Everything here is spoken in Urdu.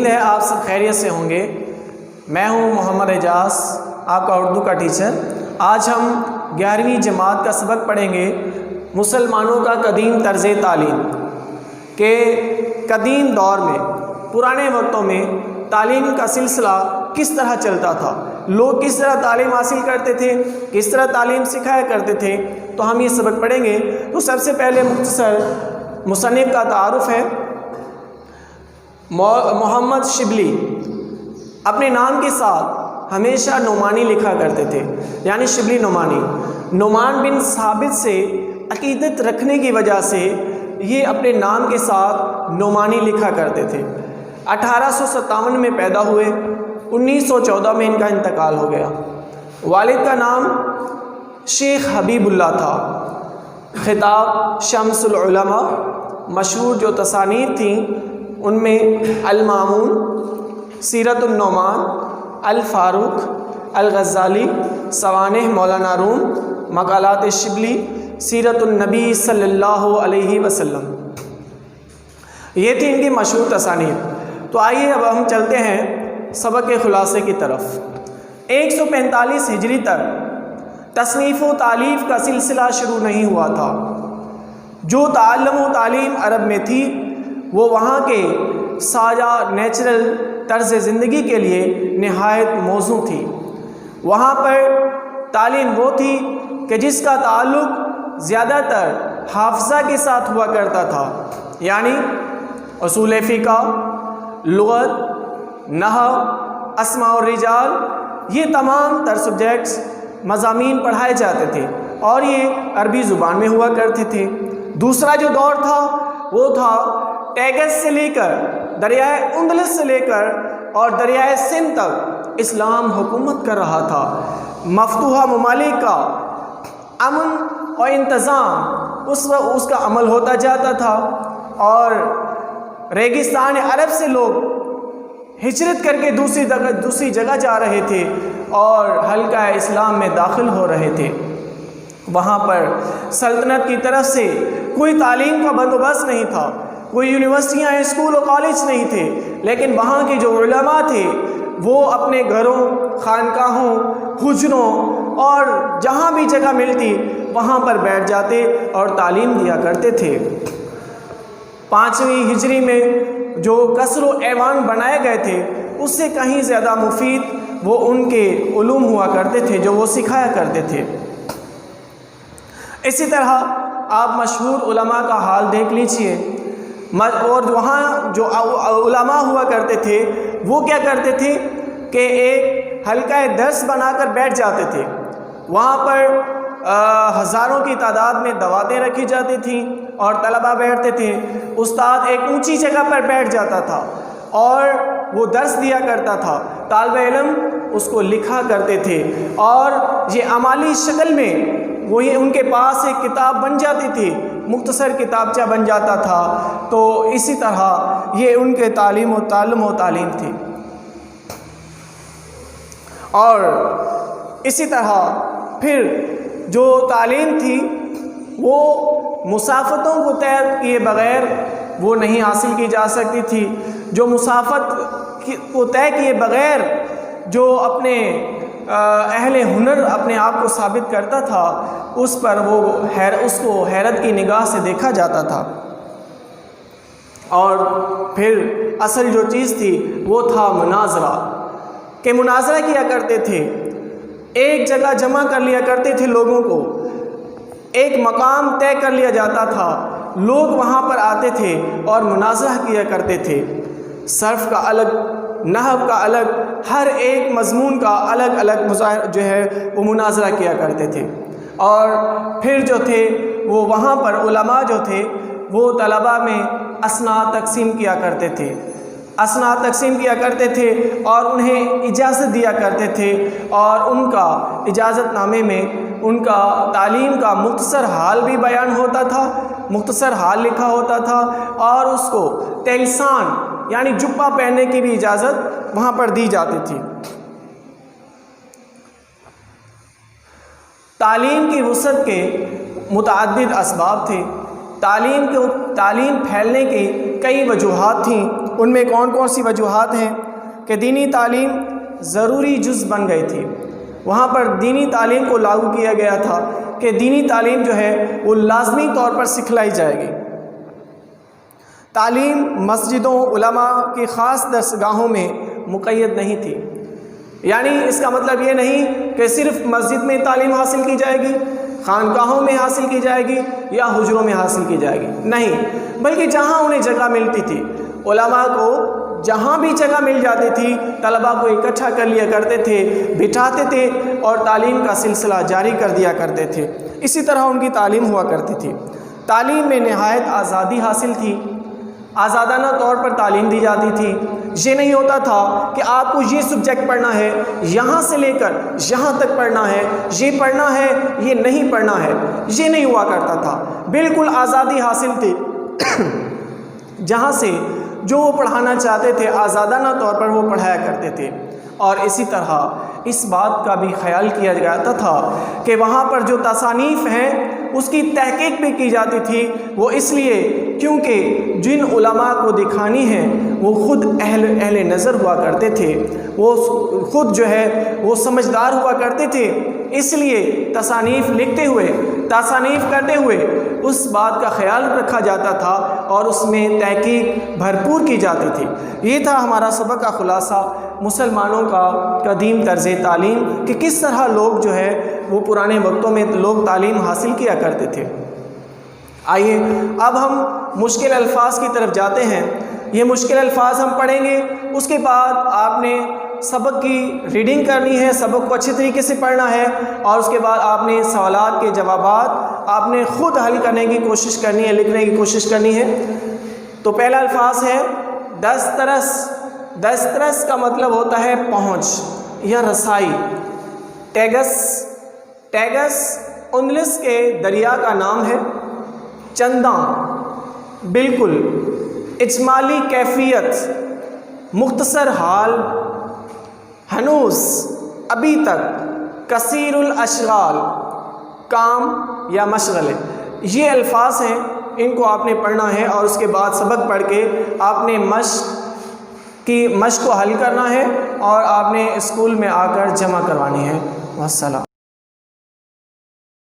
امید ہے آپ سب خیریت سے ہوں گے۔ میں ہوں محمد اعجاز، آپ کا اردو کا ٹیچر۔ آج ہم 11ویں جماعت کا سبق پڑھیں گے، مسلمانوں کا قدیم طرز تعلیم، کہ قدیم دور میں، پرانے وقتوں میں تعلیم کا سلسلہ کس طرح چلتا تھا، لوگ کس طرح تعلیم حاصل کرتے تھے، کس طرح تعلیم سکھایا کرتے تھے۔ تو ہم یہ سبق پڑھیں گے۔ تو سب سے پہلے مختصر مصنف کا تعارف ہے۔ محمد شبلی اپنے نام کے ساتھ ہمیشہ نعمانی لکھا کرتے تھے، یعنی شبلی نعمانی۔ نعمان بن ثابت سے عقیدت رکھنے کی وجہ سے یہ اپنے نام کے ساتھ نعمانی لکھا کرتے تھے۔ 1857 میں پیدا ہوئے، 1914 میں ان کا انتقال ہو گیا۔ والد کا نام شیخ حبیب اللہ تھا۔ خطاب شمس العلماء، مشہور جو تصانیف تھیں ان میں المامون، سیرت النعمان، الفاروق، الغزالی، سوانح مولانا روم، مقالات شبلی، سیرت النبی صلی اللہ علیہ وسلم، یہ تھی ان کی مشہور تصانیف۔ تو آئیے اب ہم چلتے ہیں سبق کے خلاصے کی طرف۔ 145 ہجری تک تصنیف و تالیف کا سلسلہ شروع نہیں ہوا تھا۔ جو تعلم و تعلیم عرب میں تھی وہ وہاں کے سادہ نیچرل طرز زندگی کے لیے نہایت موزوں تھی۔ وہاں پر تعلیم وہ تھی کہ جس کا تعلق زیادہ تر حافظہ کے ساتھ ہوا کرتا تھا، یعنی اصول فقہ، لغت، نحو، اسماء الرجال، یہ تمام تر سبجیکٹس مضامین پڑھائے جاتے تھے اور یہ عربی زبان میں ہوا کرتے تھے۔ دوسرا جو دور تھا وہ تھا ٹیگس سے لے کر دریائے اندلس سے لے کر اور دریائے سندھ تک اسلام حکومت کر رہا تھا۔ مفتوحہ ممالک کا امن اور انتظام اس کا عمل ہوتا جاتا تھا، اور ریگستان عرب سے لوگ ہجرت کر کے دوسری جگہ جا رہے تھے اور حلقہ اسلام میں داخل ہو رہے تھے۔ وہاں پر سلطنت کی طرف سے کوئی تعلیم کا بندوبست نہیں تھا، کوئی یونیورسٹیاں، اسکول و کالج نہیں تھے، لیکن وہاں کے جو علماء تھے وہ اپنے گھروں، خانقاہوں، حجروں اور جہاں بھی جگہ ملتی وہاں پر بیٹھ جاتے اور تعلیم دیا کرتے تھے۔ 5ویں ہجری میں جو قصر و ایوان بنائے گئے تھے اس سے کہیں زیادہ مفید وہ ان کے علوم ہوا کرتے تھے جو وہ سکھایا کرتے تھے۔ اسی طرح آپ مشہور علماء کا حال دیکھ لیجئے، اور وہاں جو علماء ہوا کرتے تھے وہ کیا کرتے تھے کہ ایک حلقہ درس بنا کر بیٹھ جاتے تھے۔ وہاں پر ہزاروں کی تعداد میں دواتیں رکھی جاتی تھیں اور طلبہ بیٹھتے تھے۔ استاد ایک اونچی جگہ پر بیٹھ جاتا تھا اور وہ درس دیا کرتا تھا، طالب علم اس کو لکھا کرتے تھے، اور یہ عملی شکل میں وہی ان کے پاس ایک کتاب بن جاتی تھی، مختصر کتابچہ بن جاتا تھا۔ تو اسی طرح یہ ان کے تعلیم و تعلیم تھی۔ اور اسی طرح پھر جو تعلیم تھی وہ مسافتوں کو طے کیے بغیر وہ نہیں حاصل کی جا سکتی تھی۔ جو مسافت کو طے کیے بغیر جو اپنے اہل ہنر اپنے آپ کو ثابت کرتا تھا اس پر اس کو حیرت کی نگاہ سے دیکھا جاتا تھا۔ اور پھر اصل جو چیز تھی وہ تھا مناظرہ، کہ مناظرہ کیا کرتے تھے، ایک جگہ جمع کر لیا کرتے تھے لوگوں کو، ایک مقام طے کر لیا جاتا تھا، لوگ وہاں پر آتے تھے اور مناظرہ کیا کرتے تھے۔ صرف کا الگ، نحو کا الگ، ہر ایک مضمون کا الگ الگ جو ہے وہ مناظرہ کیا کرتے تھے۔ اور پھر جو تھے وہ وہاں پر علماء جو تھے وہ طلباء میں اسناد تقسیم کیا کرتے تھے، اور انہیں اجازت دیا کرتے تھے، اور ان کا اجازت نامے میں ان کا تعلیم کا مختصر حال بھی بیان ہوتا تھا، مختصر حال لکھا ہوتا تھا، اور اس کو تلسان یعنی جبہ پہننے کی بھی اجازت وہاں پر دی جاتی تھی۔ تعلیم کی وسعت کے متعدد اسباب تھے، تعلیم پھیلنے کی کئی وجوہات تھیں۔ ان میں کون کون سی وجوہات ہیں کہ دینی تعلیم ضروری جز بن گئی تھی۔ وہاں پر دینی تعلیم کو لاگو کیا گیا تھا کہ دینی تعلیم جو ہے وہ لازمی طور پر سکھلائی جائے گی۔ تعلیم مسجدوں، علماء کی خاص درسگاہوں میں مقید نہیں تھی، یعنی اس کا مطلب یہ نہیں کہ صرف مسجد میں تعلیم حاصل کی جائے گی، خانقاہوں میں حاصل کی جائے گی یا حجروں میں حاصل کی جائے گی، نہیں، بلکہ جہاں انہیں جگہ ملتی تھی، علماء کو جہاں بھی جگہ مل جاتی تھی طلباء کو اکٹھا کر لیا کرتے تھے، بٹھاتے تھے اور تعلیم کا سلسلہ جاری کر دیا کرتے تھے۔ اسی طرح ان کی تعلیم ہوا کرتی تھی۔ تعلیم میں نہایت آزادی حاصل تھی، آزادانہ طور پر تعلیم دی جاتی تھی۔ یہ نہیں ہوتا تھا کہ آپ کو یہ سبجیکٹ پڑھنا ہے، یہاں سے لے کر یہاں تک پڑھنا ہے، یہ پڑھنا ہے، یہ نہیں پڑھنا ہے، یہ نہیں ہوا کرتا تھا۔ بالکل آزادی حاصل تھی، جہاں سے جو وہ پڑھانا چاہتے تھے آزادانہ طور پر وہ پڑھایا کرتے تھے۔ اور اسی طرح اس بات کا بھی خیال کیا جاتا تھا کہ وہاں پر جو تصانیف ہیں اس کی تحقیق بھی کی جاتی تھی، وہ اس لیے کیونکہ جن علماء کو دکھانی ہے وہ خود اہل نظر ہوا کرتے تھے، وہ خود جو ہے وہ سمجھدار ہوا کرتے تھے، اس لیے تصانیف لکھتے ہوئے، تصانیف کرتے ہوئے اس بات کا خیال رکھا جاتا تھا اور اس میں تحقیق بھرپور کی جاتی تھی۔ یہ تھا ہمارا سبق کا خلاصہ، مسلمانوں کا قدیم طرز تعلیم، کہ کس طرح لوگ جو ہے وہ پرانے وقتوں میں لوگ تعلیم حاصل کیا کرتے تھے۔ آئیے اب ہم مشکل الفاظ کی طرف جاتے ہیں۔ یہ مشکل الفاظ ہم پڑھیں گے، اس کے بعد آپ نے سبق کی ریڈنگ کرنی ہے، سبق کو اچھے طریقے سے پڑھنا ہے، اور اس کے بعد آپ نے سوالات کے جوابات آپ نے خود حل کرنے کی کوشش کرنی ہے، لکھنے کی کوشش کرنی ہے۔ تو پہلا الفاظ ہے دسترس۔ دسترس کا مطلب ہوتا ہے پہنچ یا رسائی۔ ٹیگس اندلس کے دریا کا نام ہے۔ چنداں بالکل، اجمالی کیفیت، مختصر حال، ہنوز ابھی تک، کثیر الاشغال کام یا مشغلے۔ یہ الفاظ ہیں، ان کو آپ نے پڑھنا ہے اور اس کے بعد سبق پڑھ کے آپ نے مشق کو حل کرنا ہے اور آپ نے اسکول میں آ کر جمع کروانی ہے۔ والسلام۔